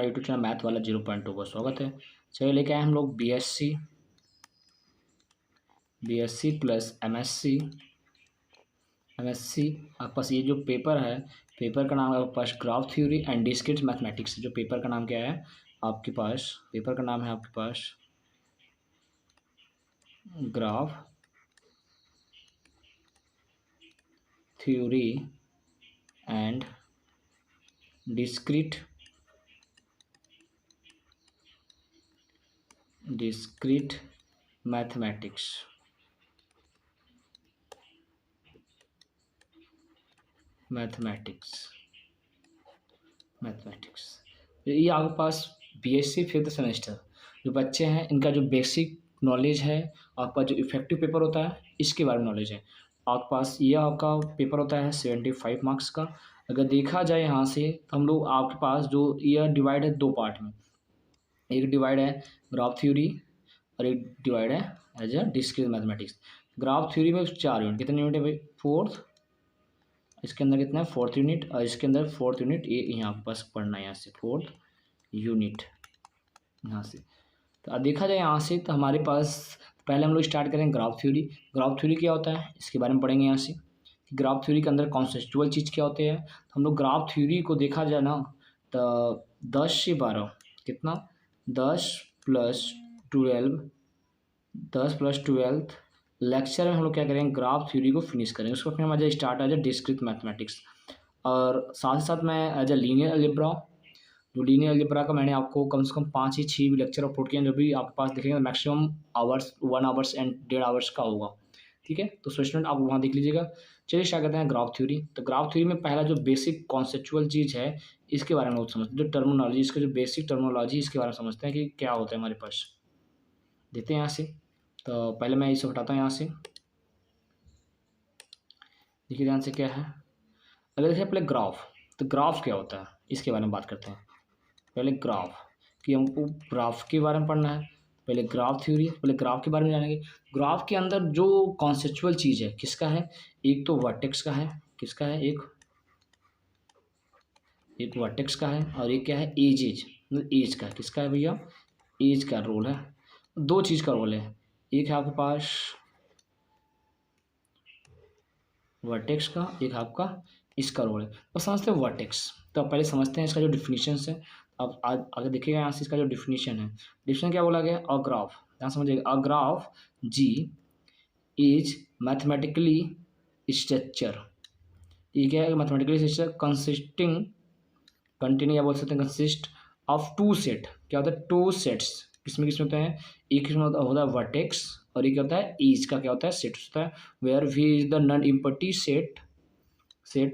हमारे YouTube channel math वाला 0.2 पर स्वागत है। चलिए लेके आए हम लोग बीएससी प्लस एमएससी। आपके पास ये जो पेपर है, पेपर का नाम है आपके पास graph theory and discrete mathematics. जो पेपर का नाम क्या है आपके पास, पेपर का नाम है आपके पास graph theory and discrete mathematics. ये आपके पास बीएससी फिफ्थ सेमेस्टर जो बच्चे हैं इनका जो बेसिक नॉलेज है, आपका जो इफेक्टिव पेपर होता है इसके बारे में नॉलेज है। आपके पास ये आपका पेपर होता है 75 मार्क्स का। अगर देखा जाए यहाँ से तो हम लोग आपके पास जो ये डिवाइड है दो पार्ट में, एक डिवाइड है ग्राफ थ्योरी और एक डिवाइड है as a discrete mathematics. Graph theory में 4 यूनिट, कितने यूनिट है भाई? 4th, इसके अंदर कितना है 4th यूनिट, और इसके अंदर 4th यूनिट ये यहाँ पर बस पढ़ना है यहाँ से 4th यूनिट यहाँ से। तो अब देखा जाए यहाँ से तो हमारे पास पहले हम लोग स्टार्ट करेंगे ग्राफ थ्योरी। ग्राफ थ्योरी क्या होता है इसके बारे में पढ़ेंगे यहाँ से। ग्राफ थ्योरी के अंदर कॉन्सेप्चुअल चीज़ क्या होते हैं। तो हम लोग ग्राफ थ्योरी को देखा जाए ना तो 10 से 12 कितना 10 + 12 लेक्चर में हम लोग क्या करेंगे ग्राफ थ्योरी को फिनिश करेंगे। उसको फिर हम as start as a discrete mathematics, और साथ ही साथ मैं एज अ लीनियर अलजेब्रा, जो लीनियर अलजेब्रा का मैंने आपको कम से कम 5 या 6 भी लेक्चर अपलोड किए हैं, जो भी आपके पास देखेंगे maximum hours 1 hours and 1.5 hours का होगा। ठीक है, तो स्टूडेंट आप वहाँ देख लीजिएगा। चलिए स्टार्ट करते हैं ग्राफ थ्योरी। तो ग्राफ थ्योरी में पहला जो बेसिक कॉन्सेप्चुअल चीज़ है इसके बारे में लोग समझते हैं, जो टर्मिनोलॉजी, इसका जो बेसिक टर्मिनोलॉजी इसके बारे में समझते हैं कि क्या होता है हमारे पास। देखते हैं यहाँ से। तो पहले मैं इसे हटाता हूँ यहाँ से। देखिए ध्यान से क्या है। अगर देखिए पहले ग्राफ, तो ग्राफ क्या होता है इसके बारे में बात करते हैं। पहले ग्राफ कि हमको ग्राफ के बारे में पढ़ना है, पहले ग्राफ थ्योरी, पहले ग्राफ के बारे में जानेंगे। ग्राफ के अंदर जो कॉन्सेप्चुअल चीज़ है किसका है, एक तो वर्टेक्स का है, किसका है, एक वर्टेक्स का है, और एक क्या है एज मतलब एज का, किसका है भैया, एज का रोल है। दो चीज़ का रोल है, एक है आपके पास वर्टेक्स का, एक आपका इसका रोल है। तो समझते हैं वर्टेक्स, तो पहले समझते हैं इसका जो डिफिनीशन है। अब आगे देखिएगा यहाँ से इसका जो डिफिनीशन है, डिफिनीशन क्या बोला गया, अ ग्राफ, यहाँ समझिएगा, अ graph ji is mathematically structure. ये क्या है, मैथमेटिकली स्ट्रक्चर कंसिस्टिंग कंटिन्यू या बोल सकते हैं कंसिस्ट ऑफ 2 सेट। क्या होता है 2 सेट्स, किसमें किसमें होते हैं, एक किसमें होता है वर्टेक्स, और एक होता है एज का क्या होता है सेट होता है, where we is the non empty set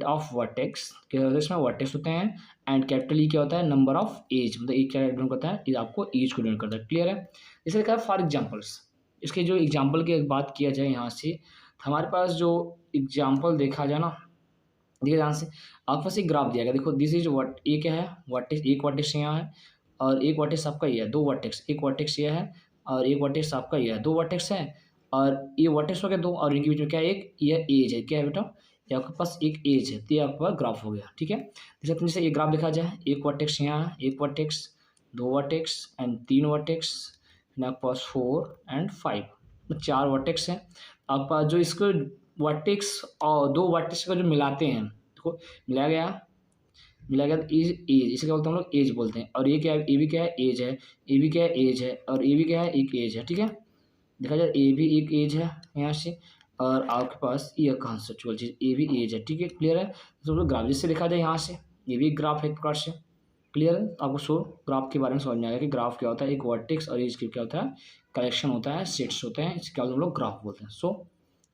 of vertex. क्या होता है इसमें वर्टेक्स होते हैं, एंड कैपिटल ई क्या होता है नंबर ऑफ एज, मतलब एक क्या डिनोट करता है, ये आपको एज को डिनोट करता है। क्लियर है। जैसे लिखा है फॉर एग्जाम्पल्स, इसके जो एग्जाम्पल की बात किया जाए यहाँ से, हमारे पास जो एग्जाम्पल देखा जाए ना, देखिए ध्यान से आपके पास एक ग्राफ दिया गया, देखो दिस इज व्हाट, ये क्या है वर्टेक्स, एक वर्टेक्स यहाँ है और एक वर्टेक्स आपका ये है, दो वर्टेक्स, एक वर्टेक्स ये है और एक वर्टेक्स आपका ये है, दो वर्टेक्स है और ये वर्टेक्स हो गया दो, और इनके बीच में क्या है, एक ये एज है, क्या है बेटा, ये आपके पास एक एज है, तो ये आपका ग्राफ हो गया। ठीक है, जैसे ये ग्राफ देखा जाए, एक वर्टेक्स यहाँ है, एक वर्टेक्स, दो वर्टेक्स एंड 3 वर्टेक्स, आपके पास 4 एंड 5, 4 वर्टेक्स है आपके पास। जो इसको वर्टेक्स और दो वर्टेक्स को जो मिलाते हैं, देखो मिलाया गया तो एज, इसे क्या बोलते हैं हम लोग, एज बोलते हैं। और ये क्या है, ए भी क्या है एज है, ए भी क्या है एज है, और ए भी क्या है एक एज है। ठीक है, देखा जाए ए भी एक एज है यहाँ से, और आपके पास ये कॉन्सेप्चुअल चीज़ ए भी एज है। ठीक है, क्लियर है। तो ग्राफ जिससे देखा जाए यहाँ से, ये भी एक ग्राफ है एक प्रकार से। क्लियर है, आपको सो ग्राफ के बारे में समझ में आएगा कि ग्राफ क्या होता है, एक वर्टेक्स और एज क्या होता है, कलेक्शन होता है, सेट्स होते हैं, इसके क्या हम लोग ग्राफ बोलते हैं। सो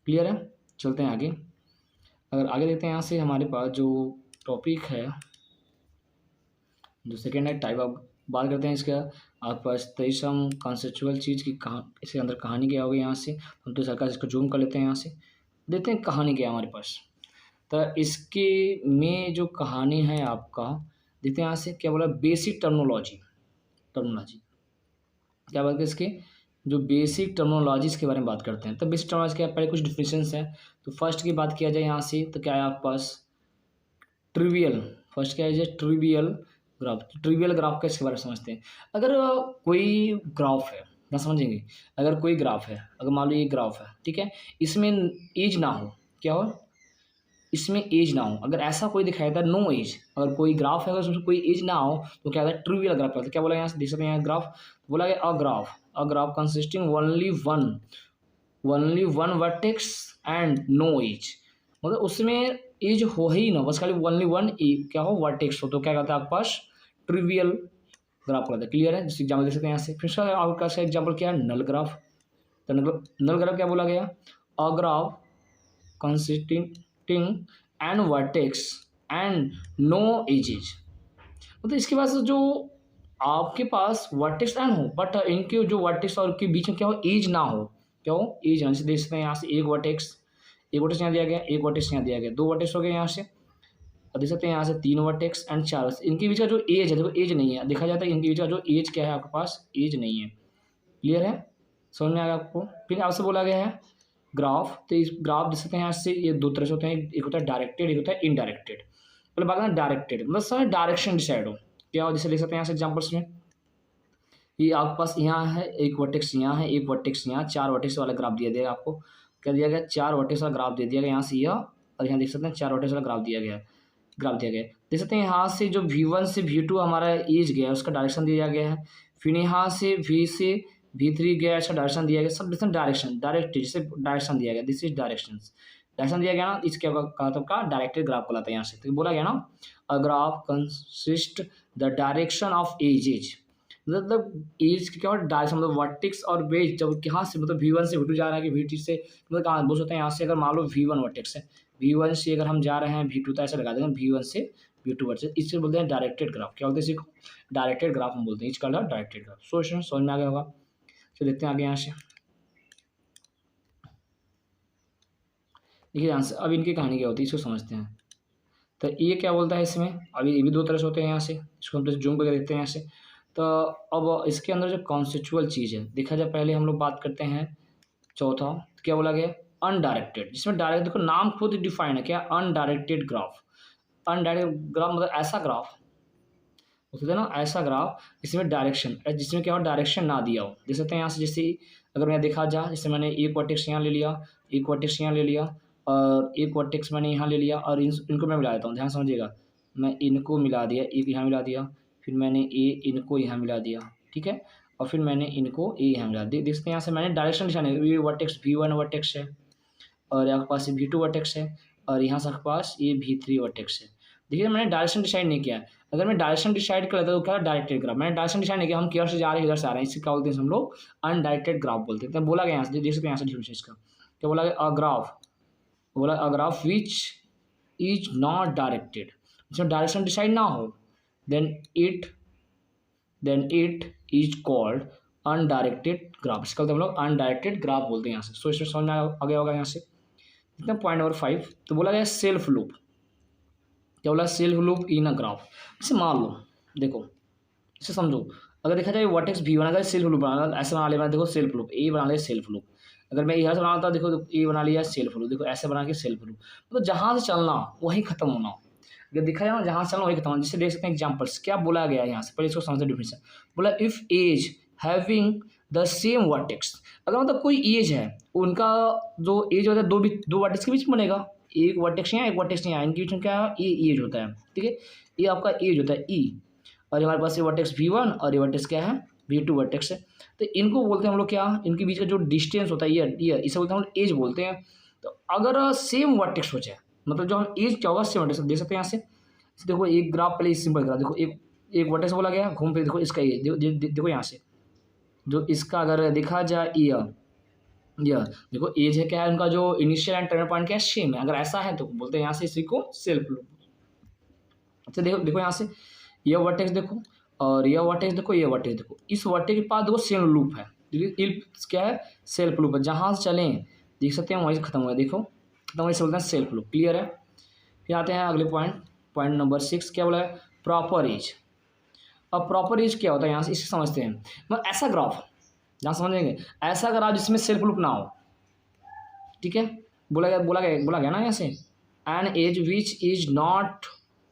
क्लियर है, चलते हैं आगे। अगर आगे देखते हैं यहाँ से, हमारे पास जो टॉपिक है जो सेकेंड है टाइप ऑफ, बात करते हैं इसका। आपके पास 23 हम कॉन्सेप्चुअल चीज़ की इसके अंदर कहानी क्या होगी, यहाँ से हम तो सरकार इसको जूम कर लेते हैं, यहाँ से देखते हैं कहानी क्या है हमारे पास। तो इसके में जो कहानी है आपका, देखते हैं यहाँ से क्या बोला, बेसिक टर्मिनोलॉजी क्या बात है, इसके जो बेसिक टर्मिनोलॉजीज़ के बारे में बात करते हैं। तो बेसिक टर्मिनोलॉजी क्या, पहले कुछ डिफिनेशंस है। तो फर्स्ट की बात किया जाए यहाँ से, तो क्या है आपके पास ट्रिवियल, फर्स्ट क्या है ट्रिवियल ग्राफ, ट्रिवियल ग्राफ का इसके बारे में समझते हैं। अगर कोई ग्राफ है ना, समझेंगे, अगर कोई ग्राफ है, अगर मान लो ये ग्राफ है, ठीक है, इसमें एज ना हो, क्या हो, इसमें एज ना हो, अगर ऐसा कोई दिखाई देता है नो एज, अगर कोई ग्राफ है अगर उसमें कोई एज ना हो तो क्या होता है, ट्रिवियल ग्राफ होता है। क्या बोला यहाँ से देख सकते हैं, यहाँ ग्राफ बोला गया a graph consisting only one vertex and no edge, मतलब उसमें एज हो ही ना, बस खाली ओनली वन क्या हो, वर्टेक्स हो, तो क्या कहता है आपके पास, ट्रिवियल ग्राफ कहता है। क्लियर है, जिससे एग्जाम्पल दे सकते हैं यहाँ से। फिर उसका आपका एग्जाम्पल क्या है, नल ग्राफ। तो नल ग्राफ क्या बोला गया, a graph consisting and vertex and no edges, मतलब इसके पास जो आपके पास वर्टेक्स एंड हो, बट इनके जो वर्टेक्स और के बीच में क्या हो, एज ना हो, क्या हो, एज ना। जैसे देख सकते हैं यहाँ से एक वर्टेक्स यहाँ दिया गया, एक वर्टेक्स यहाँ दिया गया, दो वर्टेक्स हो गए यहाँ से, और देख सकते हैं यहाँ से तीन वर्टेक्स एंड चार, इनके बीच का जो एज है, देखो एज नहीं है, देखा जाता है इनके बीच का जो एज क्या है आपके पास, एज नहीं है। क्लियर है, समझ में आया आपको। फिर आपसे बोला गया है ग्राफ, तो इस ग्राफ देख सकते हैं यहाँ से, ये दो तरह से होते हैं, एक होता है डायरेक्टेड, एक होता है इनडायरेक्टेड। मतलब बात है डायरेक्टेड, मतलब समय डायरेक्शन डिसाइड हो, क्या हो, जैसे लिख सकते हैं यहाँ से एग्जाम्पल्स में, ये आपके पास यहाँ है एक वर्टेक्स, यहाँ है एक वर्टेक्स, यहाँ चार वर्टेक्स वाला ग्राफ दिया गया आपको, क्या दिया गया, चार वर्टेक्स वाला ग्राफ दे दिया गया यहाँ से यह, और यहाँ देख सकते हैं चार वर्टेक्स वाला ग्राफ दिया गया, देख सकते हैं यहाँ से जो V1 से V2 हमारा एज गया है उसका डायरेक्शन दिया गया है, फिर यहाँ से V से V3 गया, इसका डायरेक्शन दिया गया, सब डिफरेंट डायरेक्शन, डायरेक्ट जिसे डायरेक्शन दिया गया, दिस इज डायरेक्शन दिया गया ना, इसके मतलब का डायरेक्टेड ग्राफ कहलाता है यहाँ से। तो बोला गया ना, a graph consist the direction of edges, मतलब एज क्या डायरेक्शन, मतलब वर्टेक्स और बेस जब यहाँ से मतलब V1 से V2 जा रहा है कि V2 से, मतलब कहाँ बोल सकते हैं यहाँ से, अगर मान लो V1 वर्टेक्स है, V1 से अगर हम जा रहे हैं V2, तो ऐसे लगा देंगे V1 से V2 वर्टेक्स, इससे बोलते हैं डायरेक्टेड ग्राफ। क्या बोलते हैं इसी को, डायरेक्टेड ग्राफ हम बोलते हैं, इसका डायरेक्टेड ग्राफ। समझ में आ गया होगा। तो देखते हैं आगे यहाँ से, देखिए आंसर, अब इनकी कहानी क्या होती है इसको समझते हैं। तो ये क्या बोलता है इसमें, अभी ये भी दो तरह से होते हैं यहाँ से, इसको हम जूम करके देखते हैं यहाँ से। तो अब इसके अंदर जो कॉन्सेप्चुअल चीज़ है देखा जाए, पहले हम लोग बात करते हैं चौथा, तो क्या बोला गया, अनडायरेक्टेड, जिसमें डायरेक्ट, देखो नाम खुद डिफाइन है क्या, अनडायरेक्टेड ग्राफ। अनडायरेक्टेड ग्राफ मतलब ऐसा ग्राफ होता है ना, ऐसा ग्राफ जिसमें डायरेक्शन, जिसमें क्या हो, डायरेक्शन ना दिया हो। देख सकते हैं यहाँ से, जैसे अगर मैं देखा जाए, जैसे मैंने एक वर्टेक्स यहाँ ले लिया, एक वर्टेक्स यहाँ ले लिया, और एक वर्टेक्स मैंने यहाँ ले लिया, और इनको मैं मिला देता हूँ, ध्यान समझिएगा, मैं इनको मिला दिया, एक यहाँ मिला दिया, फिर मैंने इनको यहाँ मिला दिया, ठीक है, और फिर मैंने इनको यहाँ मिला दिया। देखते हैं यहाँ से मैंने डायरेक्शन निशान है, ये वर्टेक्स V1 वर्टेक्स है, और आपके पास ये V2 वर्टेक्स है, और यहाँ से आपके पास ये V3 वर्टेक्स है। देखिए मैंने डायरेक्शन डिसाइड नहीं किया है, अगर मैं डायरेक्शन डिसाइड कर लेता तो क्या डायरेक्टेड ग्राफ, मैंने डायरेक्शन डिसाइड नहीं किया, हम किधर से जा रहे हैं इधर से आ रहे हैं, इससे क्या बोलते हैं हम लोग, अनडायरेक्टेड ग्राफ बोलते हैं। तो बोला गया यहाँ से, देख सकते हैं यहाँ से डिफरेंस इसका, क्या बोला गया, a graph which is not directed, जिसमें डायरेक्शन डिसाइड ना हो, then it is called undirected graph, इसका हम लोग अनडायरेक्टेड ग्राफ बोलते हैं यहाँ से। सो इसमें समझ में आ गया होगा यहाँ से। इतना पॉइंट नंबर 5, तो बोला गया सेल्फ लूप, क्या बोला, self loop in a graph. इसे मान लो, देखो इसे समझो, अगर देखा जाए वर्टेक्स V1 अगर सेल्फ लूप बना, ऐसे बना लिया, देखो सेल्फ लूप ए बना लिया, सेल्फ लूप, अगर मैं यहाँ से बनाता हूँ, देखो ए बना लिया सेल्फ लूप, देखो ऐसे बना के सेल्फ लूप, मतलब जहाँ से चलना वहीं खत्म होना, अगर देखा जाए ना जहाँ से चलना वहीं खत्म होना। जिससे देख सकते हैं एग्जाम्पल्स, क्या बोला गया है यहाँ से, पहले इसको समझते डिफरेंस। बोला if edge having the same vertex, अगर मतलब कोई एज है, उनका जो एज होता है दो वर्टेक्स के बीच में बनेगा, एक वर्टेक्स यहाँ एक वर्टेक्स यहाँ, इनके बीच में क्या है, ये एज होता है, ठीक है, ये आपका एज होता है ई, और हमारे पास ये वर्टेक्स V1 और ये वर्टेक्स क्या है, V2 वर्टेक्स है। तो इनको बोलते हैं हम लोग क्या, इनके बीच का जो डिस्टेंस होता है ये इसे बोलते हैं हम लोग एज बोलते हैं। तो अगर सेम वर्टेक्स हो जाए, मतलब जो हम एज क्या होगा, सेम वर्टेक्स देख सकते हैं यहाँ से। देखो एक ग्राफ, पहले सिंपल ग्राफ देखो, एक वर्टेक्स बोला गया, घूम फिर देखो इसका एज, देखो यहाँ से जो इसका अगर देखा जाए यह देखो एज है, क्या है उनका जो इनिशियल एंड टर्मिनल पॉइंट क्या है, सेम है। अगर ऐसा है तो बोलते हैं यहाँ से इसी को सेल्फ लूप। अच्छा देखो यहाँ से यह वर्टेक्स देखो, और यह वर्टेक्स देखो, ये वर्टेक्स देखो, इस वर्टेक्स के पास देखो सेल्फ लूप है, क्या है, सेल्फ लूप है, जहाँ से चलें देख सकते हैं वहीं से खत्म हुआ है, देखो खत्म वहीं से बोलते हैं सेल्फ लूप। क्लियर है। फिर आते हैं अगले पॉइंट नंबर 6, क्या बोला है, प्रॉपर एज। अब प्रॉपर एज क्या होता है यहाँ से इसे समझते हैं, मतलब ऐसा ग्राफ, जहाँ समझेंगे ऐसा ग्राफ जिसमें सेल्फ लूप ना हो, ठीक है, बोला गया ना यहाँ से, an edge which is not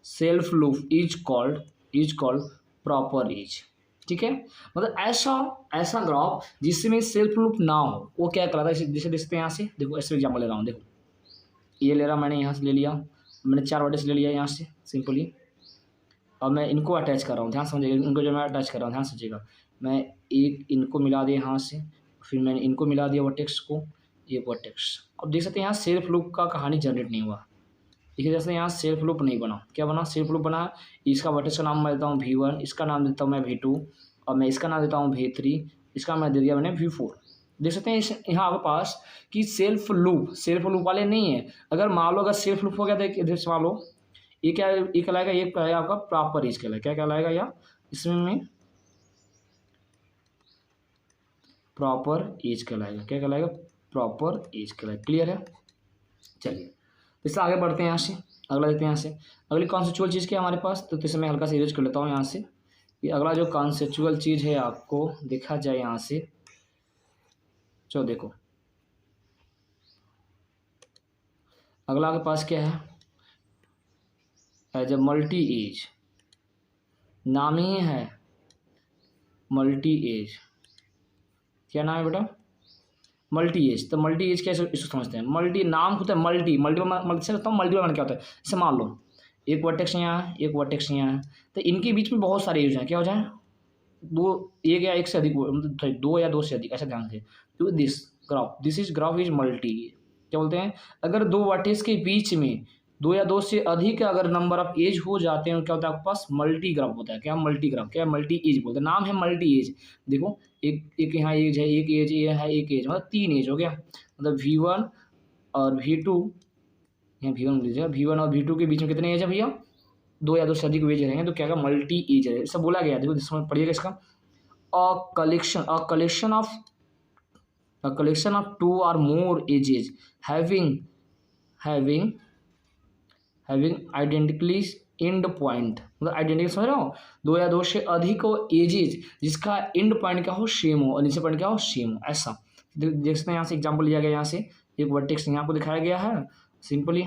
self loop is called is called proper edge. ठीक है, मतलब ऐसा ऐसा ग्राफ जिसमें सेल्फ लूप ना हो वो क्या कहलाता है। जैसे देखते हैं यहाँ से, देखो ऐसे एग्जाम्पल ले रहा हूँ, देखो ये ले रहा मैंने, यहाँ से ले लिया मैंने 4 वर्टेक्स ले लिया यहाँ से सिंपली, और मैं इनको अटैच कर रहा हूँ, ध्यान समझिएगा, इनको जो मैं अटैच कर रहा हूँ ध्यान समझिएगा, मैं एक इनको मिला दिया यहाँ से, फिर मैंने इनको मिला दिया वर्टेक्स को, ये वर्टेक्स। अब देख सकते हैं यहाँ सेल्फ लूप का कहानी जनरेट नहीं हुआ। देखिए जैसे यहाँ सेल्फ लूप नहीं बना, क्या बना, सेल्फ लूप बना। इसका वर्टेक्स का नाम मैं देता हूँ V1, इसका नाम देता हूँ मैं V2, और मैं इसका नाम देता हूँ V3, इसका मैं दे दिया मैंने V4। देख सकते हैं यहाँ आपके पास कि सेल्फ लूप वाले नहीं है। अगर मान लो अगर सेल्फ लूप हो गया तो इधर से मान लो ये क्या, ये कहलाएगा, ये कहलाएगा आपका प्रॉपर एज कहलाएगा। क्या कहलाएगा, या इसमें प्रॉपर एज कहलाएगा। क्या कहलाएगा, प्रॉपर एज कहलाएगा। क्लियर है, चलिए इससे आगे बढ़ते हैं। यहाँ से अगला देखते हैं। यहाँ से अगली कॉन्सेप्चुअल चीज़ क्या है हमारे पास, तो इसे मैं हल्का सा इरेज कर लेता हूँ यहाँ से। ये अगला जो कॉन्सेप्चुअल चीज़ है आपको देखा जाए यहाँ से, चलो देखो अगला आपके पास क्या है, एज ए मल्टी एज, नाम ही है मल्टी एज। क्या नाम है बेटा, मल्टी एज। तो मल्टी एज कैसे इसको समझते हैं, मल्टी नाम होता है मल्टी मल्टी से बताऊँ मल्टीपल मैंने क्या होता है। जैसे मान लो एक वर्टेक्स यहाँ है, एक वर्टेक्स यहाँ है, तो इनके बीच में बहुत सारे एज हैं, क्या हो जाए, दो, एक या एक से अधिक, मतलब 2 या 2 से अधिक, ऐसा ध्यान से। तो this is graph is multi, क्या बोलते हैं, अगर 2 वर्टेक्स के बीच में 2 या 2 से अधिक अगर नंबर ऑफ एज हो जाते हैं क्या होता है आपके पास, मल्टी ग्राफ होता है। क्या मल्टी ग्राफ, क्या मल्टी एज बोलते हैं, नाम है मल्टी एज। देखो एक यहाँ एज है, एक एज ये है, एक एज, मतलब 3 एज हो गया, मतलब V1 और V2, यहाँ V1 लीजिएगा, V1 और V2 के बीच में कितने एज है भैया, 2 या 2 से अधिक एज रहेंगे, तो क्या मल्टी एज है, सब बोला गया। देखो समझ पढ़िएगा इसका, a collection of 2 or more ages having identically end point, मतलब आइडेंटिकल समझ रहे हो, 2 या 2 से अधिक एजेज जिसका एंड पॉइंट क्या हो, सेम हो, और नीचे पॉइंट क्या हो, सेम हो, ऐसा। देख सकते हैं यहाँ से एग्जांपल लिया गया, यहाँ से एक वर्टेक्स यहाँ को दिखाया गया है सिंपली।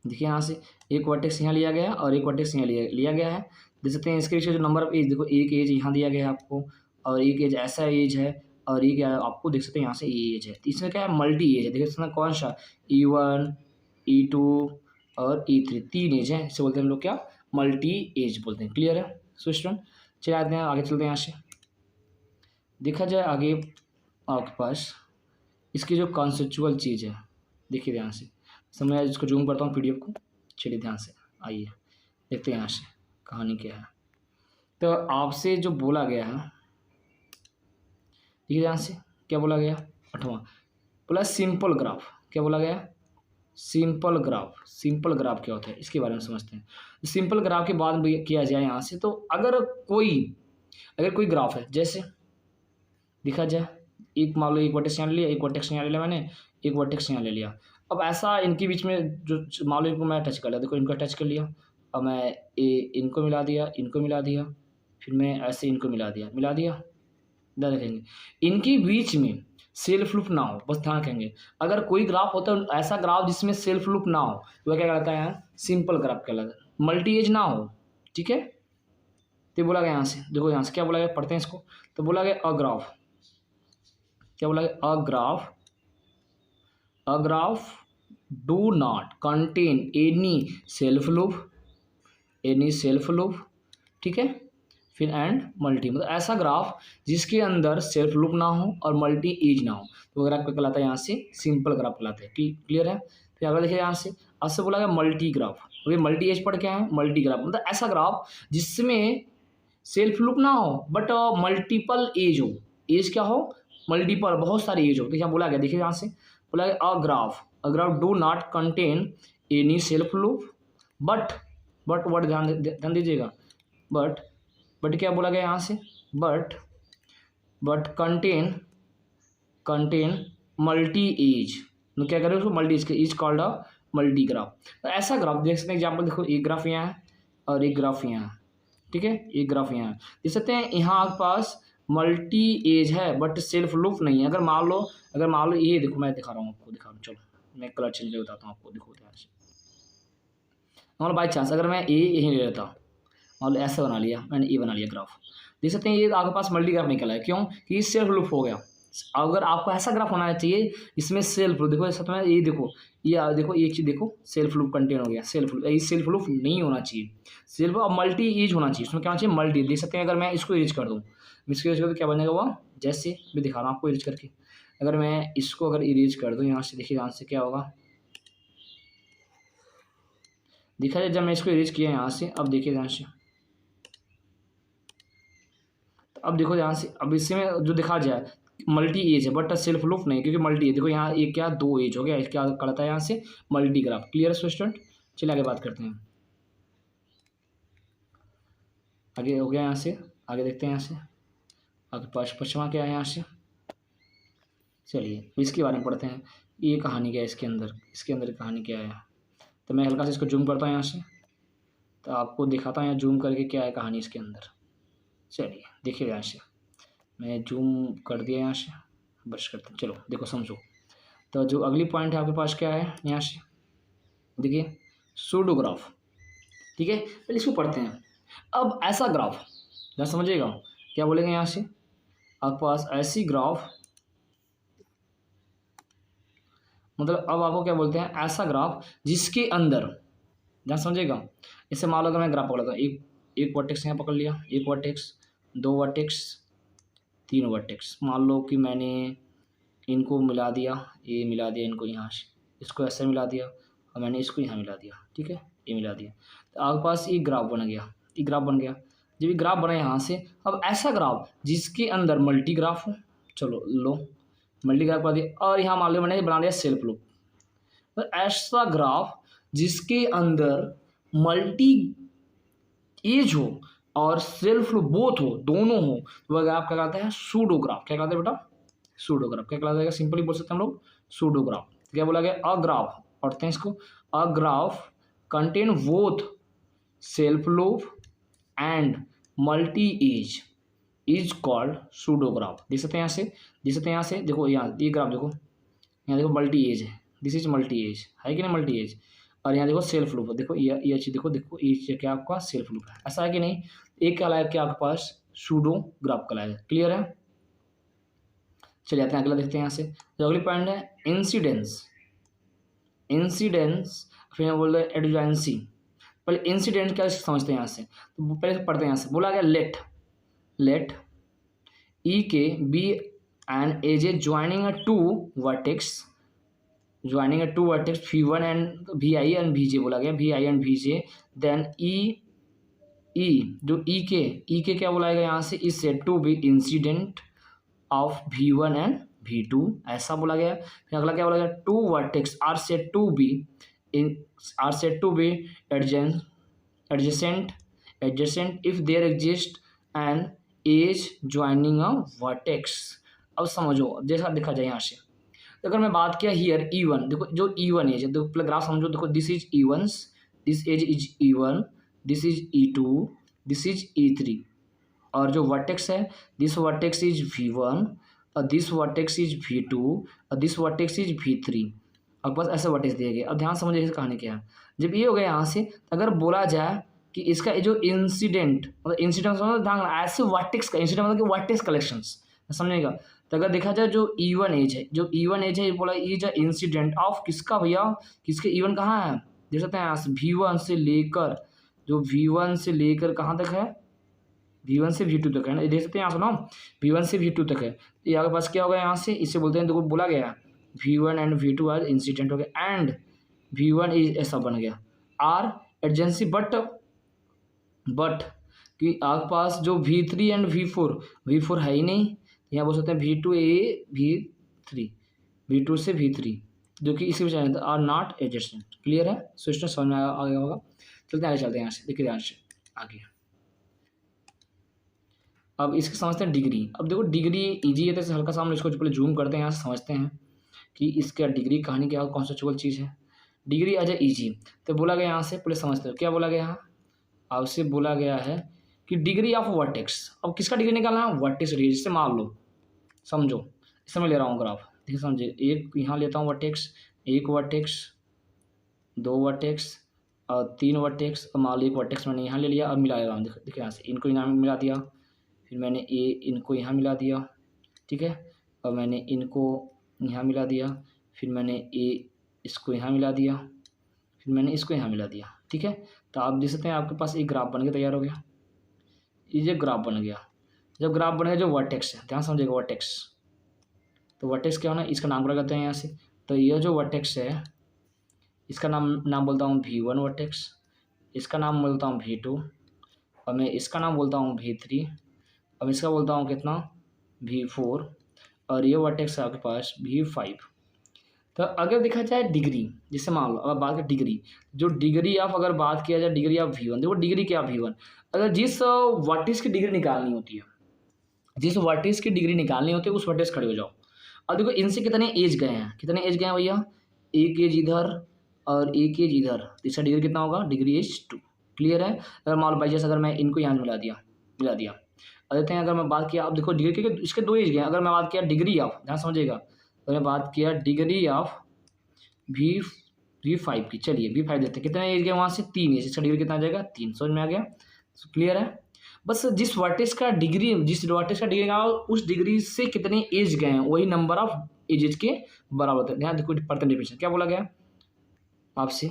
देखिए यहाँ से एक वर्टेक्स यहाँ लिया गया है और एक वर्टेक्स यहाँ लिया गया है। देख सकते हैं इसके पीछे जो नंबर ऑफ एज, देखो एक एज यहाँ दिया गया है आपको, और एक एज ऐसा एज है, और एक आपको देख सकते हैं यहाँ से ये एज है। तो इसमें क्या है, मल्टी एज है। देख सकते हैं कौन सा, E1, E2 और E3, 3 एज है, इसे बोलते हैं हम लोग क्या, मल्टी एज बोलते हैं। क्लियर है, सो स्टूडेंट चलिए आते हैं आगे, चलते हैं यहाँ से। देखा जाए आगे आपके पास इसकी जो कॉन्सेप्चुअल चीज़ है, देखिए ध्यान से, मैं इसको जूम करता हूँ PDF को, चलिए ध्यान से आइए देखते हैं यहाँ से कहानी क्या है। तो आपसे जो बोला गया है, देखिए ध्यान से क्या बोला गया, 8वां बोला सिंपल ग्राफ। क्या बोला गया, सिंपल ग्राफ क्या होता है इसके बारे में समझते हैं। सिंपल ग्राफ की बात किया जाए यहाँ से, तो अगर कोई ग्राफ है, जैसे दिखा जाए, एक मान लो एक वर्टेक्स यहाँ ले लिया, एक वर्टेक्स यहाँ ले लिया मैंने, एक वर्टेक्स यहाँ ले लिया। अब ऐसा इनके बीच में जो मान लो इनको मैं टच कर लिया, देखो इनको टच कर लिया, अब मैं इनको मिला दिया, फिर मैं ऐसे इनको मिला दिया। ध्यान रखेंगे इनके बीच में सेल्फ लूप ना हो, बस ध्यान रखेंगे। अगर कोई ग्राफ होता है ऐसा ग्राफ जिसमें सेल्फ लूप ना हो, वह क्या कहलाता है, सिंपल ग्राफ कहलाता है, मल्टी एज ना हो। ठीक है, तो बोला गया यहाँ से, देखो यहाँ से क्या बोला गया, पढ़ते हैं इसको। तो बोला गया अ ग्राफ, क्या बोला गया, a graph do not contain any self loop, ठीक है, फिर एंड मल्टी, मतलब ऐसा ग्राफ जिसके अंदर सेल्फ लूप ना हो और मल्टी एज ना हो, तो ग्राफ क्या कहलाता है, यहाँ से सिंपल ग्राफ कहलाता है। क्लियर है, फिर अगर देखिए यहाँ से आपसे बोला गया मल्टी ग्राफ, मल्टी एज पढ़ क्या है, मल्टी ग्राफ मतलब ऐसा ग्राफ जिसमें सेल्फ लूप ना हो बट मल्टीपल एज हो, एज क्या हो, मल्टीपल, बहुत सारी एज हो। तो यहाँ बोला गया, देखिए यहाँ से बोला गया a graph do not contain any self loop but word ध्यान दीजिएगा, बट क्या बोला गया यहाँ से, बट कंटेन मल्टी एज, तो क्या करें उसको, multi edge, is called a multi graph. तो ऐसा ग्राफ देख सकते हैं, एग्जाम्पल देखो, एक ग्राफ यहाँ है और एक ग्राफ यहाँ है, ठीक है, एक ग्राफ यहाँ है, देख सकते हैं यहाँ आपके पास मल्टी एज है बट सेल्फ लूप नहीं है। अगर मान लो ये देखो, मैं दिखा रहा हूँ आपको, चलो मैं कलर चेंज बताता हूँ आपको, देखो ध्यान से, मतलब बाई चांस अगर मैं ए यहीं ले लेता, मतलब ऐसे बना लिया मैंने, ए बना लिया ग्राफ, देख सकते हैं ये आपके पास मल्टी ग्राफ निकला है, क्यों कि ये सेल्फ लूप हो गया। अगर आपको ऐसा ग्राफ होना चाहिए इसमें सेल्फ लूप, देखो ऐसा तो मैं ये देखो, ये देखो ये चीज़ देखो, सेल्फ लूप कंटेन हो गया, सेल्फ लूप, ये सेल्फ लूप नहीं होना चाहिए, सेल्फ अब मल्टी ईज होना चाहिए, उसमें क्या होना चाहिए मल्टी। देख सकते हैं अगर मैं इसको इरेज कर दूँ, इसको इरेज कर तो क्या बनेगा वो, जैसे मैं दिखा रहा हूँ आपको इरेज करके, अगर मैं इसको अगर इरेज कर दूँ यहाँ से, देखिए यहाँ से क्या होगा, दिखा जाए जब मैं इसको इरेज किया यहाँ से, अब देखिए यहाँ से, अब देखो यहाँ से, अब इसमें जो दिखा जाए मल्टी एज है बट सेल्फ लूप नहीं, क्योंकि मल्टी है, देखो यहाँ एक क्या दो एज हो गया, क्या करता है यहाँ से मल्टी ग्राफ। क्लियर है स्टूडेंट, चलिए आगे बात करते हैं, आगे हो गया यहाँ से, आगे देखते हैं यहाँ से आगे पश्चिमा क्या है यहाँ से। चलिए इसके बारे में पढ़ते हैं, ये कहानी क्या है इसके अंदर, इसके अंदर कहानी क्या है। तो मैं हल्का से इसको जूम करता हूँ यहाँ से, तो आपको दिखाता हूँ यहाँ जूम करके क्या है कहानी इसके अंदर। चलिए देखिए यहाँ से मैं जूम कर दिया यहाँ से, ब्रश करते हैं, चलो देखो समझो। तो जो अगली पॉइंट है आपके पास क्या है यहाँ से, देखिए सूडोग्राफ, ठीक है, पहले इसको पढ़ते हैं। अब ऐसा ग्राफ जरा समझिएगा, क्या बोलेंगे यहाँ से, आपके पास ऐसी ग्राफ, मतलब अब आपको क्या बोलते हैं, ऐसा ग्राफ जिसके अंदर, जहाँ समझिएगा, इससे मान लो अगर मैं ग्राफ पकड़ता हूँ, एक वर्टेक्स यहाँ पकड़ लिया, एक वर्टेक्स, दो वर्टेक्स, तीन वर्टेक्स, मान लो कि मैंने इनको मिला दिया, ये मिला दिया इनको यहाँ से, इसको ऐसे मिला दिया और मैंने इसको यहाँ मिला दिया, ठीक है, ये मिला दिया, तो आपके पास ये ग्राफ बन गया, ये ग्राफ बन गया। जब ये ग्राफ बना यहाँ से, अब ऐसा ग्राफ जिसके अंदर मल्टी ग्राफ हो, चलो लो मल्टी ग्राफ बना दिया, और यहाँ मान लो मैंने बना दिया सेल्फ लूप, तो ऐसा ग्राफ जिसके अंदर मल्टी एज हो और सेल्फ लूप बोथ हो, दोनों हो, तो वह ग्राफ क्या कहलाता है सूडोग्राफ। क्या कहलाता है बेटा, सूडोग्राफ। क्या कहलाता है, सिंपली बोल सकते हैं हम लोग सूडोग्राफ। क्या बोला गया, अ ग्राफ, पढ़ते हैं इसको, a graph contain both self loop and multi edge is called pseudograph. देख सकते हैं यहाँ से, देख सकते हैं यहाँ से, देखो यहाँ ये ग्राफ देखो, यहाँ देखो मल्टी एज है, दिस इज मल्टी एज है कि नहीं, मल्टी एज, और यहाँ देखो सेल्फ लूप, देखो ये चीज देखो, देखो ये क्या आपका सेल्फ लूप है, ऐसा है कि नहीं। एक क्या लाया क्या आपके पास सूडोग्राफ का लाया, क्लियर है। चलिए आते हैं अगला देखते हैं यहाँ से, जो अगली पॉइंट है इंसिडेंस, इंसिडेंस फिर हम बोल रहे हैं एडजेंसी। पहले इंसिडेंट क्या समझते हैं यहाँ से, तो पहले पढ़ते हैं यहाँ से, बोला गया let E K be an edge A joining a two vertex, joining a two vertex V1 and VI and VJ बोला गया, VI and VJ, then E जो ई के क्या बोला गया यहाँ से, is said to be incident of V1 and V2, ऐसा बोला गया। फिर अगला क्या बोला गया, two vertex are said to be adjacent if there exist an edge joining a vertex। अब समझो जैसा दिखा जाए यहाँ से, तो अगर मैं बात किया हियर E1, देखो जो E1 एज है, देखो पहले ग्राफ समझो, देखो this is E1, this edge is E1, this is E2, this is E3, और जो वर्टेक्स है दिस वर्टेक्स इज V1 और दिस वर्टेक्स इज V2 और दिस वर्टेक्स इज V3, अब बस ऐसे वर्टेक्स दिए गए। अब ध्यान समझिए इस कहानी क्या है, जब ये हो गया यहाँ से, अगर बोला जाए कि इसका जो इंसिडेंट, मतलब इंसिडेंट ध्यान ऐसे वर्टेक्स का इंसिडेंट मतलब कि वर्टेक्स कलेक्शंस, समझेगा। तो अगर देखा जाए जो E1 एज है, जो E1 एज है, ये बोला इज अ इंसिडेंट ऑफ किसका भैया, किसके E1 कहाँ है, देख सकते हैं यहाँ से V1 से लेकर, जो V1 से लेकर कहाँ तक है, V1 से V2 तक है ना, देख सकते हैं यहाँ सुनो, V1 से V2 तक है, ये आपके पास क्या होगा यहाँ से, इसे बोलते हैं, देखो बोला गया V1 एंड V2 आज इंसिडेंट हो गया, एंड V1 इज ऐसा बन गया आर एडजेंसी, बट कि आपके पास जो V3 एंड V4 है ही नहीं, यहाँ बोल सकते हैं V2A V3, V2 से V3 जो कि इसी में आर नॉट एडजेसेंट। क्लियर है, सोचना समझ में आ गया होगा। चलते हैं आगे, चलते हैं यहाँ से, देखिए ध्यान से आगे। अब इसके समझते हैं डिग्री। अब देखो डिग्री इजी है, तो हल्का सा हम इसको पहले जूम करते हैं, यहाँ से समझते हैं कि इसका डिग्री कहानी क्या कॉन्सेप्चुअल चीज़ है। डिग्री एज ए इजी, तो बोला गया यहाँ से पहले समझते हो क्या बोला गया यहाँ, आपसे बोला गया है कि डिग्री ऑफ वर्टेक्स। अब किसका डिग्री निकालना है, वर्टेक्स डिग्री। जैसे मान लो समझो, इसे मैं ले रहा हूँ ग्राफ, देखिए समझिए, एक यहाँ लेता हूँ वर्टेक्स, एक वर्टेक्स, दो वर्टेक्स, और 3 वर्टेक्स, और मान लो एक वर्टेक्स मैंने यहाँ ले लिया, अब मिलाएगा हम, देखिए यहाँ से इनको यहाँ मिला दिया, फिर मैंने इनको यहाँ मिला दिया, ठीक है, और मैंने इनको यहाँ मिला दिया, फिर मैंने इसको यहाँ मिला दिया, फिर मैंने इसको यहाँ मिला दिया, ठीक है। तो आप देख सकते हैं आपके पास एक ग्राफ बन के तैयार हो गया। ये ग्राफ बन गया, जब ग्राफ बन गया जो वर्टेक्स है, ध्यान समझिएगा वर्टेक्स, तो वर्टेक्स क्या होना, इसका नाम लगाते हैं यहाँ से। तो यह जो वर्टेक्स है इसका नाम बोलता हूँ V1 वर्टेक्स, इसका नाम बोलता हूँ V2, और मैं इसका नाम बोलता हूँ V3, अब इसका बोलता हूँ कितना V4, और ये वर्टेक्स है आपके पास V5। तो अगर देखा जाए डिग्री, जैसे मान लो अगर बात करें डिग्री, जो डिग्री ऑफ अगर बात किया जाए डिग्री ऑफ V1, देखो डिग्री क्या V1, अगर जिस वर्टेक्स की डिग्री निकालनी होती है, जिस वर्टेक्स की डिग्री निकालनी होती है उस वर्टेक्स खड़े हो जाओ। अब देखो इनसे कितने एज गए हैं, कितने एज गए हैं भैया, एक एज इधर और एक एज इधर, तो इसका डिग्री कितना होगा, डिग्री एज 2। क्लियर है। अगर मान लो बाई चांस अगर मैं इनको यहाँ मिला दिया अब देखते हैं, अगर मैं बात किया, अब देखो डिग्री के इसके 2 एज गए, अगर मैं बात किया डिग्री ऑफ, ध्यान समझिएगा, अगर मैं बात किया डिग्री ऑफ V5 की, चलिए V5 देते हैं, कितने एज गए वहाँ से 3 एज, इसका डिग्री कितना आ जाएगा 3, समझ में आ गया। क्लियर है। बस जिस वर्टेक्स का डिग्री उस डिग्री से कितने एज गए हैं वही नंबर ऑफ एजेस के बराबर होता है। ध्यान देखो परसेंटेज क्या बोला गया आपसे,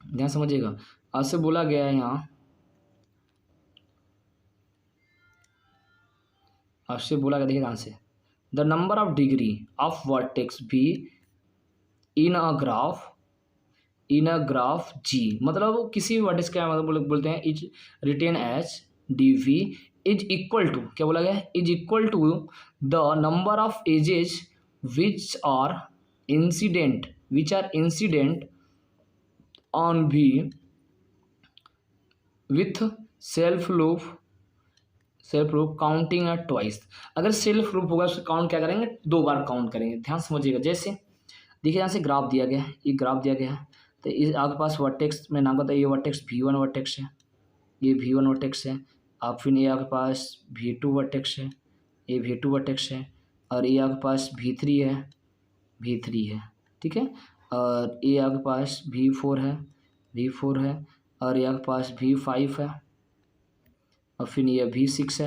ध्यान समझिएगा, आपसे बोला गया है यहाँ, आपसे बोला गया, देखिए ध्यान से, the number of degree of vertex B in a graph G, मतलब किसी भी वर्टेक्स का मतलब बोलते हैं is written as dv is equal to, क्या बोला गया है, is equal to the number of edges which are incident on v with self loop counting at twice. अगर सेल्फ लूप होगा उसको काउंट क्या करेंगे, 2 बार काउंट करेंगे। ध्यान समझिएगा, जैसे देखिए यहाँ से ग्राफ दिया गया है, ये ग्राफ दिया गया है, तो इस आपके पास वर्टेक्स में नाम बताइए, ये वर्टेक्स V1 वर्टेक्स है, ये V1 वर्टेक्स है, आप फिर ये आपके पास V2 वर्टेक्स है, ये V2 वर्टेक्स है, और ये आपके पास V3 है, ठीक है, और ये आपके पास V4 है, और ये आपके पास V5 है, और फिर ये V6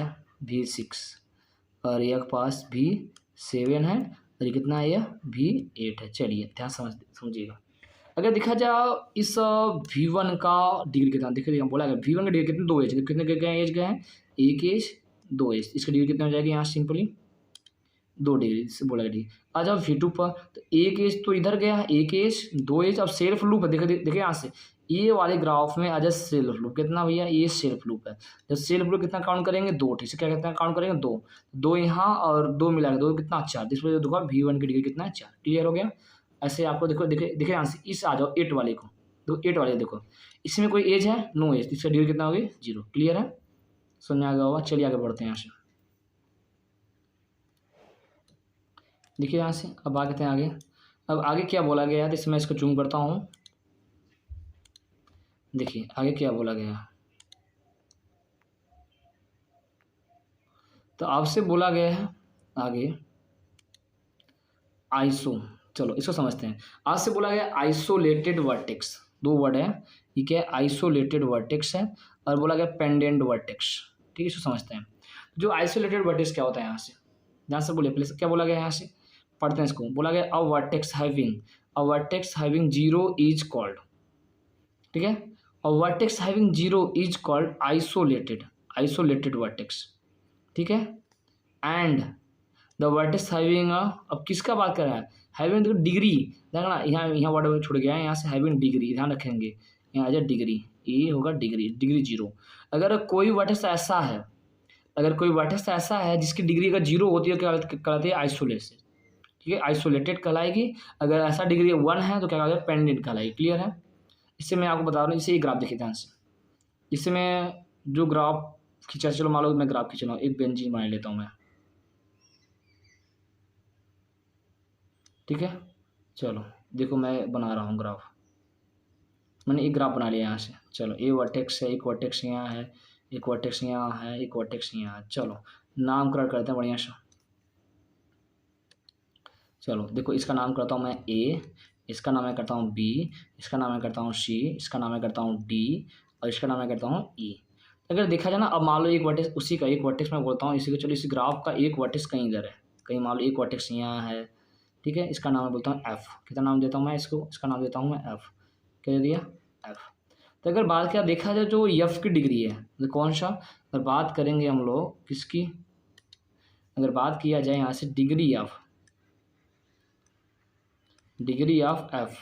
और ये आपके पास V7 है, और ये कितना है, ये V8 है। चलिए ध्यान समझिएगा, अगर देखा जाए इस V1 का डिग्री कितना, देखिए बोला गया V1 का डिग्री कितने, 2 एज, कितने एज गए हैं, एक एज 2 एज, इसका डिग्री कितना हो जाएगी यहाँ सिंपली 2 डिग्री से बोला गया। आ जाओ V2 पर, तो एक एज तो इधर गया, एक एज 2 एज, अब सेल्फ लूप है, देखिए यहाँ से ये वाले ग्राफ में आ जाए सेल्फ लूप कितना भैया, ये सेल्फ लूप है, जब सेल्फ लूप कितना काउंट करेंगे 2, ठीक है, क्या कहते हैं काउंट करेंगे 2 यहाँ और 2 मिला के 2 कितना 4, इस वजह देखो V1 की डिग्री कितना है 4। क्लियर हो गया। ऐसे आपको देखो देखिए आंसर इस आ जाओ 8 वाले को, देखो 8 वाले देखो, इसमें कोई एज है, नो एज, इसका डिग्री कितना होगी 0। क्लियर है, समझ आ गया होगा। चलिए आगे बढ़ते हैं यहाँ से, देखिए यहाँ से अब आगे हैं आगे, अब आगे क्या बोला गया है, इसमें मैं इसको जूम करता हूँ, देखिए आगे क्या बोला गया, तो आपसे बोला गया है आगे आइसो, चलो इसको समझते हैं। आज से बोला गया आइसोलेटेड वर्टेक्स, 2 वर्ड है, ये क्या है आइसोलेटेड वर्टेक्स है, और बोला गया पेंडेंट वर्टेक्स, ठीक है, इसको समझते हैं। जो आइसोलेटेड वर्टेक्स क्या होता है, यहाँ से ध्यान से बोलिए प्लीज, क्या बोला गया यहाँ से, पढ़ते हैं इसको, बोला गया अ वर्टेक्स हैविंग 0 इज कॉल्ड, ठीक है, अ vertex having 0 is called isolated vertex, ठीक है, एंड द वर्टेक्स हैविंग, अब किसका बात कर रहा है, हैविंग देखो डिग्री, देखना यहाँ वर्ड छूट गया है, यहाँ से हैविंग डिग्री ध्यान रखेंगे, यहाँ आ जाए डिग्री, ये होगा डिग्री 0। अगर कोई वर्टेक्स ऐसा है जिसकी डिग्री अगर 0 होती है क्या कहलाती है, आइसोलेटेड, ठीक है, आइसोलेटेड कहलाएगी। अगर ऐसा डिग्री 1 है तो क्या कहलाएगा, पेंडेंट कहलाएगी। क्लियर है। इससे मैं आपको बता रहा हूँ, इसे एक ग्राफ देखिए ध्यान से, इससे मैं जो ग्राफ खींचा, चलो मान लो मैं ग्राफ खींच रहा हूँ, एक बेंजीन बना लेता हूँ मैं, ठीक है, चलो देखो मैं बना रहा हूँ ग्राफ, मैंने एक ग्राफ बना लिया यहाँ से, चलो ये वर्टेक्स है, एक वर्टेक्स यहाँ है, एक वर्टेक्स यहाँ है, एक वर्टेक्स यहाँ है, चलो नामकरण करते हैं बढ़िया सा। चलो देखो इसका नाम करता हूँ मैं ए, इसका नाम मैं करता हूँ बी, इसका नाम मैं करता हूँ सी, इसका नाम मैं करता हूँ डी और इसका नाम मैं करता हूँ ई। अगर देखा जाए ना, अब मान लो एक वर्टेक्स, उसी का एक वर्टेक्स मैं बोलता हूँ इसी को, चलो इस ग्राफ का एक वर्टेक्स कहीं इधर है, कहीं मान लो एक वर्टेक्स यहाँ है, ठीक है। इसका नाम मैं बोलता हूँ एफ। कितना नाम देता हूँ मैं इसको, इसका नाम देता हूँ मैं एफ। क्या दे दिया, एफ। तो अगर बात क्या देखा जाए जो एफ की डिग्री है, तो कौन सा, अगर बात करेंगे हम लोग किसकी, अगर बात किया जाए यहाँ से डिग्री ऑफ एफ,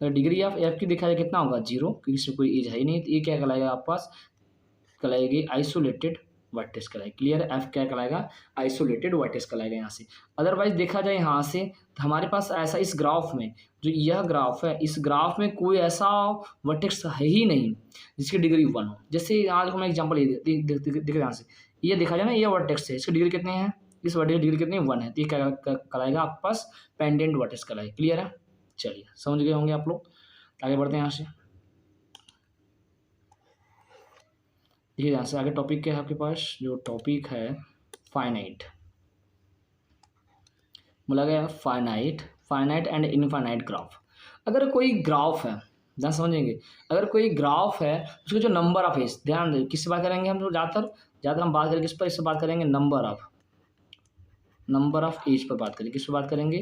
अगर डिग्री ऑफ एफ की देखा जाए कितना होगा, 0, क्योंकि इसमें कोई एज है ही नहीं, तो ये क्या कहलाएगा आपके पास, कहलाएगी आइसोलेटेड वर्टेक्स कहलाएगी। क्लियर है, एफ क्या कहलाएगा, आइसोलेटेड वर्टेक्स कहलाएगा यहाँ से। अदरवाइज देखा जाए यहाँ से, तो हमारे पास ऐसा इस ग्राफ में, जो यह ग्राफ है, इस ग्राफ में कोई ऐसा वर्टेक्स है ही नहीं जिसकी डिग्री 1 हो। जैसे आज को मैं एग्जाम्पल ये देख यहाँ से, ये देखा जाए ना, ये वर्टेक्स है, इसकी डिग्री कितनी है, इस वर्टेक्स की डिग्री कितनी 1 है, तो ये क्या कहलाएगा आपके पास, पेंडेंट वर्टेक्स कहलाएगा। क्लियर है, चलिए समझ गए होंगे आप लोग। आगे बढ़ते हैं यहाँ से। देखिए यहाँ से आगे टॉपिक क्या है आपके पास, जो टॉपिक है फाइनाइट, बोला गया फाइनाइट एंड इनफाइनाइट ग्राफ। अगर कोई ग्राफ है, ध्यान समझेंगे, अगर कोई ग्राफ है उसका जो नंबर ऑफ एज, ध्यान दें किससे बात करेंगे हम लोग, ज़्यादातर हम बात करेंगे किस पर, इससे बात करेंगे नंबर ऑफ एज पर बात करेंगे, किस पर बात करेंगे,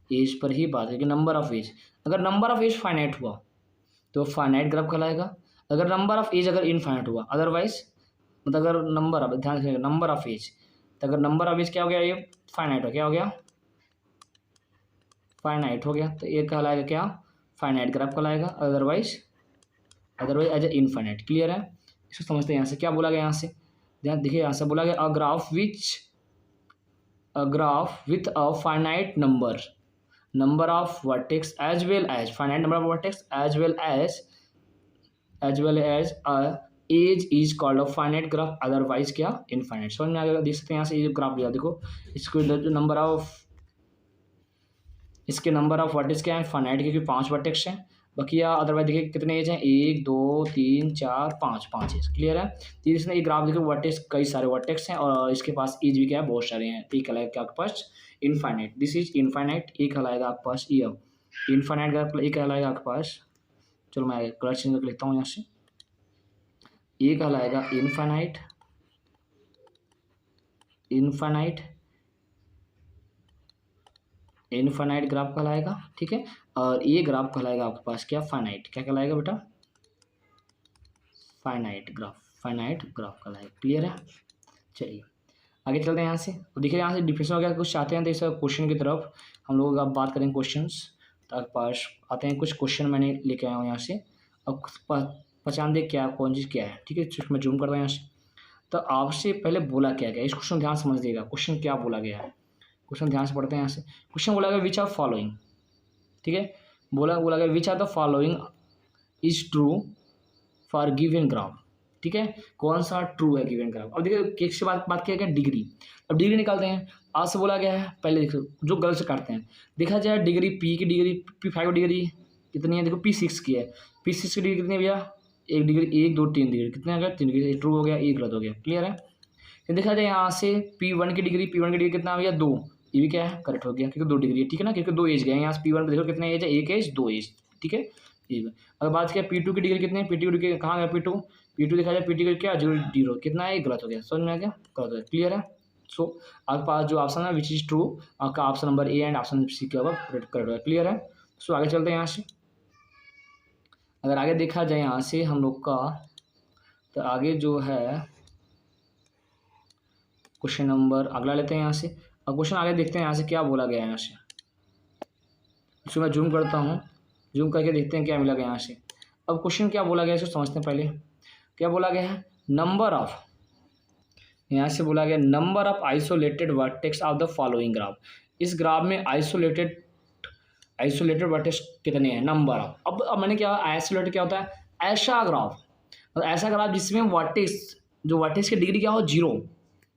एज पर ही बात करेंगे, नंबर ऑफ एज। अगर नंबर ऑफ एज फाइनाइट हुआ तो फाइनाइट ग्राफ कहलाएगा, अगर नंबर ऑफ एज अगर इनफाइनाइट हुआ, अदरवाइज मतलब अगर नंबर ऑफ, ध्यान रखिएगा नंबर ऑफ एज, तो अगर नंबर ऑफ एज क्या हो गया, ये फाइनाइट हो, क्या हो गया, फाइनाइट हो गया, तो ये कहलाएगा क्या, फाइनाइट ग्राफ कहलाएगा, otherwise as a infinite. Clear है, इसको समझते हैं। यहाँ से क्या बोला गया, यहाँ से ध्यान देखिए, यहाँ से बोला गया a graph with a finite number of vertex as well as finite number of vertex as well as edge is called a finite graph, otherwise क्या, इनफाइनाइट। समझ में आ गया, देख सकते हैं यहाँ से ये जो ग्राफ लिया, देखो इसको जो नंबर ऑफ, इसके नंबर ऑफ वर्टेक्स क्या है, फाइनाइट, क्योंकि 5 वर्टेक्स हैं, बाकी अदरवाइज देखिए कितने एज हैं, 1 2 3 4 5 एज। क्लियर है, तो इसने ये ग्राफ देखो, वर्टेक्स कई सारे वर्टेक्स हैं और इसके पास एज भी क्या है, बहुत सारे हैं, एक कहलाएगा क्या आपके पास, इनफाइनाइट, दिस इज इनफाइनाइट, एक कहलाएगा आपके पास ये इनफाइनाइट ग्राफ, एक कहलाएगा आपके पास, चलो मैं कलर चेंज करके लिखता हूँ यहाँ से, ये कहलाएगा इनफाइनाइट ग्राफ कहलाएगा, ठीक है। और ये ग्राफ कहलाएगा आपके पास क्या, फाइनाइट, क्या कहलाएगा बेटा, फाइनाइट ग्राफ कहलाएगा। क्लियर है, चलिए आगे चलते हैं यहाँ से। तो देखिए यहाँ से डिफिनेशन वगैरह कुछ चाहते हैं, तो इस क्वेश्चन की तरफ हम लोग अब बात करेंगे, क्वेश्चंस तक पास आते हैं, कुछ क्वेश्चन मैंने लेके आया हूँ यहाँ से, अब पहचान दे क्या कौन चीज़ क्या है, ठीक है। मैं जूम करता हूँ यहाँ से, तो आपसे पहले बोला क्या गया, इस क्वेश्चन ध्यान समझ देगा, क्वेश्चन क्या बोला गया है, क्वेश्चन ध्यान से पढ़ते हैं यहाँ से। क्वेश्चन बोला गया विच आर फॉलोइंग, ठीक है, बोला गया which are the following is true for given graph, ठीक है, कौन सा ट्रू है गिवन ग्राफ। अब देखिए किससे बात किया गया, डिग्री, अब डिग्री निकालते हैं, आज से बोला गया है, पहले देखो जो गलत से काटते हैं, देखा जाए डिग्री पी की डिग्री, P5 डिग्री कितनी है, देखो P6 की है, P6 की डिग्री कितनी है भैया, 1 डिग्री, 1 2 3 डिग्री, कितने आ गया, 3 डिग्री, ट्रू हो गया, 1 गलत हो गया। क्लियर है, फिर देखा जाए यहाँ से P1 की डिग्री कितना आ गया, 2, ये भी क्या है, करेक्ट हो गया, क्योंकि 2 डिग्री है, ठीक है ना, क्योंकि 2 एज गए यहाँ से, P1 पे देखो कितने एज है, 1 एज 2 एज, ठीक है। अगर बात किया P2 की डिग्री कितनी है, P2 की डिग्री कहाँ गया, P2 देखा जाए, P2 क्या 0 कितना है, गलत हो गया, समझ में आ गया, गलत हो गया। क्लियर है, सो आपके पास जो ऑप्शन है विच इज ट्रू, आपका option number A and option C क्या होगा, करेक्ट होगा। क्लियर है, सो आगे चलते हैं यहाँ से। अगर आगे देखा जाए यहाँ से हम लोग का, तो आगे जो है क्वेश्चन नंबर अगला लेते हैं यहाँ से, और क्वेश्चन आगे देखते हैं यहाँ से क्या बोला गया है यहाँ से, इसको मैं जूम करता हूँ, जूम करके देखते हैं क्या मिला गया यहाँ से। अब क्वेश्चन क्या बोला गया इसको समझते हैं पहले, क्या बोला गया है, नंबर ऑफ, यहाँ से बोला गया number of isolated vertex of the following graph, इस ग्राफ में आइसोलेटेड वर्टेक्स कितने हैं, नंबर ऑफ। अब मैंने क्या, आइसोलेटेड क्या होता है, ऐसा ग्राफ, और ऐसा ग्राफ जिसमें वर्टेक्स की डिग्री क्या हो, 0,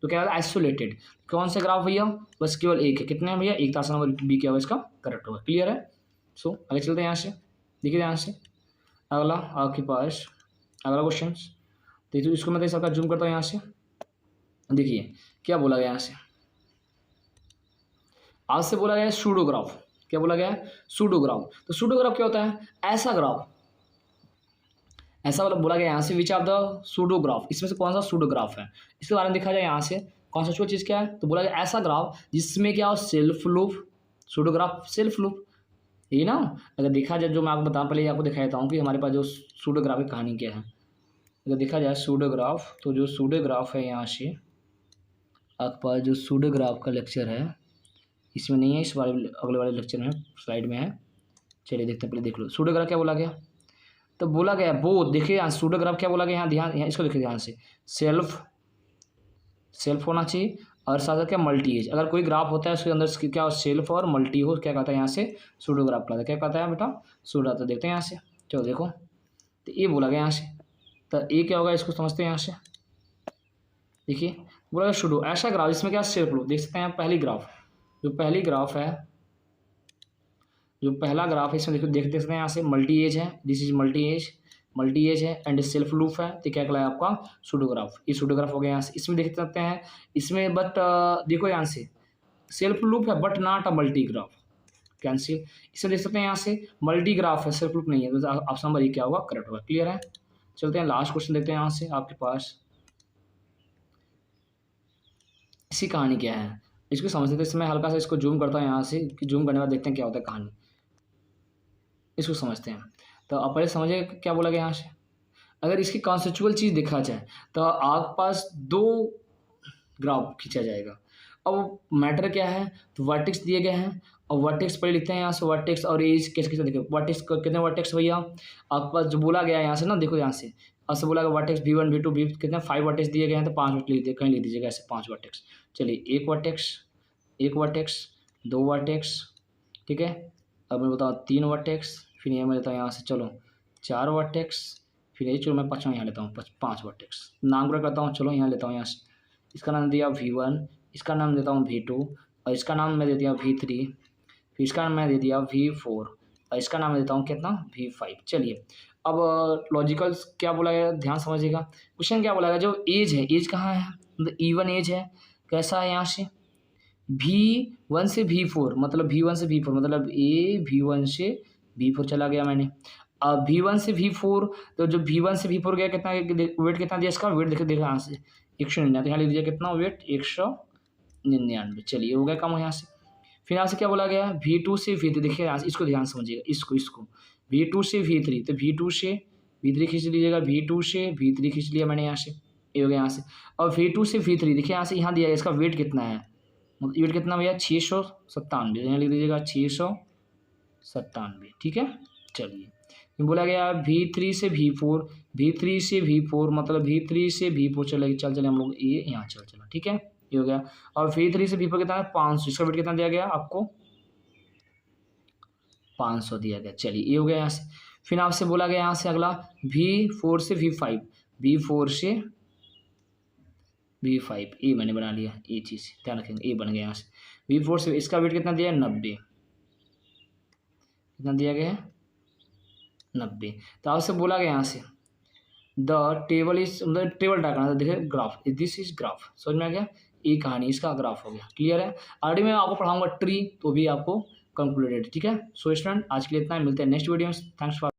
तो क्या होता है आइसोलेटेड। कौन सा ग्राफ भैया, बस केवल एक है, कितने हैं भैया, एक, ऑप्शन नंबर बी क्या होगा इसका करेक्ट होगा। क्लियर है, सो आगे चलते हैं यहाँ से। देखिए यहाँ से अगला आपके पास अगला क्वेश्चन, देखिए इसको मैं सबका जूम करता हूँ यहाँ से, देखिए क्या बोला गया यहाँ से, आज से बोला गया सूडोग्राफ, क्या बोला गया है, सूडोग्राफ। तो सूडोग्राफ क्या होता है, ऐसा ग्राफ, ऐसा वाला बोला गया यहाँ से, विच ऑफ द सूडोग्राफ, इसमें से कौन सा सूडोग्राफ है। इसके बारे में देखा जाए यहाँ से कॉन्सेप्चुअल चीज़ क्या है, तो बोला गया ऐसा ग्राफ जिसमें क्या हो, सेल्फ लूप, सूडोग्राफ सेल्फ लूप, ये ना। अगर देखा जाए, जो मैं आपको बताऊँ, पहले आपको दिखा देता हूँ कि हमारे पास जो सूडोग्राफ की कहानी क्या है। अगर देखा जाए सूडोग्राफ, तो जो सूडोग्राफ है यहाँ से आपके पास जो सूडोग्राफ का लेक्चर है, इसमें नहीं है, इस वाले अगले वाले लेक्चर में स्लाइड में है। चलिए देखते हैं, पहले देख लो सूडोग्राफ क्या बोला गया। तो बोला गया वो, देखिए यहाँ सूडोग्राफ क्या बोला गया, यहाँ ध्यान, यहाँ इसको देखिए ध्यान से, सेल्फ होना चाहिए और साथ साथ क्या, मल्टी एज। अगर कोई ग्राफ होता है उसके अंदर क्या सेल्फ और मल्टी हो, क्या कहता है यहाँ से, सूडोग्राफ कहता है। क्या कहता है बेटा, सूडोग्राफ। तो देखते हैं यहाँ से, चलो देखो, तो ये बोला गया यहाँ से, तो ये क्या होगा, इसको समझते हैं यहाँ से। देखिए बोला गया सूडो, ऐसा ग्राफ इसमें क्या सेल्फ लूप, देख सकते हैं पहली ग्राफ, जो पहली ग्राफ है, जो पहला ग्राफ है इसमें देखो, देख सकते हैं यहाँ से मल्टी एज है, दिस इज मल्टी एज है एंड सेल्फ लूप है, तो क्या कहलाया आपका, सूडोग्राफ। ये सूडोग्राफ हो गया यहाँ से। इसमें देख सकते हैं, इसमें बट देखो यहाँ से सेल्फ लूप है but not a multi graph, cancel. इसमें देख सकते हैं यहाँ से मल्टी ग्राफ है, सेल्फ लूप नहीं है, तो ऑप्शन नंबर ये क्या होगा, करेक्ट होगा। क्लियर है। चलते हैं लास्ट क्वेश्चन देखते हैं यहाँ से आपके पास, इसकी कहानी क्या है, इसको समझते थे। इसमें हल्का सा इसको जूम करता हूँ यहाँ से, कि जूम करने के बाद देखते हैं क्या होता है कहानी, इसको समझते हैं। तो आप पहले समझिए क्या बोला गया यहाँ से। अगर इसकी कॉन्सेप्चुअल चीज़ देखा जाए तो आपके पास दो ग्राफ खींचा जाएगा। अब मैटर क्या है, तो वर्टेक्स दिए गए हैं, और वर्टेक्स पहले लिखते हैं यहाँ से, वर्टेक्स और एज कैसे कैसे देखो, वर्टेक्स कितने वर्टेक्स भैया आपके पास जो बोला गया है यहाँ से ना, देखो यहाँ से आपसे बोला गया वर्टेक्स V1 V2 V कितने 5 वर्टेक्स दिए गए हैं, तो 5 लिख दीजिए, कहीं लिख दीजिएगा ऐसे 5 वर्टेक्स। चलिए एक वर्टेक्स, दो वर्टेक्स, ठीक है। अब मैं बताऊँ 3 वर्टेक्स, फिर ये मैं लेता हूँ यहाँ से, चलो 4 वर्टेक्स, फिर ये चलो मैं 5वां यहाँ लेता हूँ, 5 वर्टेक्स, नाम पूरा करता हूँ। चलो यहाँ लेता हूँ यहाँ से, इसका नाम दिया V1, इसका नाम देता हूँ V2, और इसका नाम मैं दे दिया V3, फिर इसका नाम मैं दे दिया V4, और इसका नाम देता हूँ कितना, V5। चलिए अब लॉजिकल क्या बोला गया, ध्यान समझिएगा। क्वेश्चन क्या बोला गया, जो एज है, एज कहाँ है, मतलब E1 एज है, कैसा है यहाँ से V1 से V4, मतलब V1 से V4 मतलब ए V1 से V4 चला गया मैंने। अब V1 से V4, तो जो V1 से V4 गया कितना, वेट कितना दिया इसका, वेट देखो यहाँ से 199, तो यहाँ लिख दिया कितना वेट 199। चलिए हो गया कम यहाँ से। फिर यहाँ से क्या बोला गया, V2 से V3, देखिए यहाँ से, इसको ध्यान समझिएगा, इसको V2 से V3, तो V2 से V3 खींच लीजिएगा, V2 से V3 खींच लिया मैंने यहाँ से, ये हो गया यहाँ से। और V2 से V3 देखिए यहाँ से, यहाँ दिया इसका वेट कितना है, मतलब वेट कितना भैया 697, यहाँ लिख दीजिएगा 697, ठीक है। चलिए बोला गया V3 से V4, V3 से V4 मतलब V3 से V4 चले हम लोग, ये यहाँ चला, ठीक है, ये हो गया। और V3 से V4 कितना है 500, इसका वेट कितना दिया गया आपको 500 दिया गया। चलिए ये हो गया यहाँ से। फिर आपसे बोला गया यहाँ से अगला V4 से V5, V4 से V5, ये मैंने बना लिया, ये चीज़ ध्यान रखेंगे, ये बन गया यहाँ से। V4 से इसका वेट कितना दिया है 90, कितना दिया गया है 90। तो आपसे बोला गया यहाँ से द टेबल इज, मतलब टेबल ड्रा करना, देखिए ग्राफ, दिस इज ग्राफ, समझ में आ गया, ये कहानी इसका ग्राफ हो गया। क्लियर है। ऑलरेडी मैं आपको पढ़ाऊंगा ट्री, तो भी आपको कंक्लूडेड, ठीक है। सो स्टूडेंट आज के लिए इतना ही, मिलते हैं नेक्स्ट वीडियो में। Thanks for